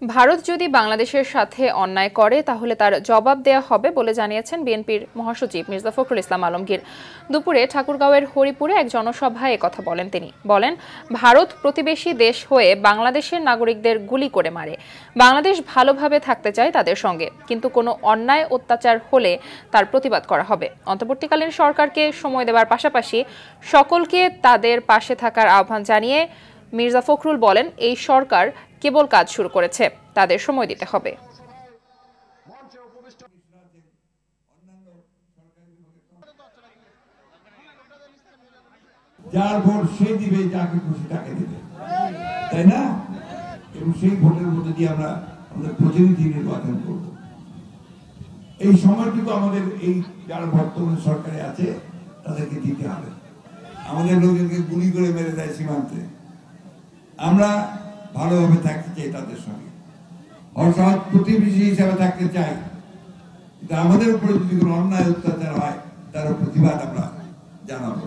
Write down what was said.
ভারত যদি বাংলাদেশের সাথে অন্যায় করে তাহলে তার জবাব দেয়া হবে বলে জানিয়েছেন বিএনপির মহাসচিব মির্জা ফখরুল ইসলাম আলমগীর। দুপুরে ঠাকুরগাঁওয়ের হরিপুরে এক জনসভায় একথা বলেন তিনি। বলেন, ভারত প্রতিবেশী দেশ হয়ে বাংলাদেশের নাগরিকদের গুলি করে মারে। বাংলাদেশ ভালোভাবে থাকতে চায় তাদের সঙ্গে, কিন্তু কোনো অন্যায় অত্যাচার হলে তার প্রতিবাদ করা হবে। অন্তর্বর্তীকালীন সরকারকে সময় দেওয়ার পাশাপাশি সকলকে তাদের পাশে থাকার আহ্বান জানিয়ে মির্জা ফখরুল বলেন, এই সরকার কেবল কাজ শুরু করেছে, তাদের সময় দিতে হবে। যার ভোট সে দিবে, যাকে খুশি তাকে দিবে, তাই না? এবং সেই ভোটের মধ্যে দিয়ে আমরা আমাদের প্রতিনিধি নির্বাচন করব। এই সময়টুকু আমাদের এই যারা বর্তমানে সরকারে আছে তাদেরকে দিতে হবে। আমাদের লোকজনকে গুলি করে মেরে দেয় সীমান্তে, আমরা ভালোভাবে থাকতে চাই তাদের সঙ্গে, অসৎ প্রতিবেশী হিসাবে থাকতে চাই। কিন্তু আমাদের উপরে যদি কোনো অন্যায় অত্যাচার হয় তার প্রতিবাদ আমরা জানাবো।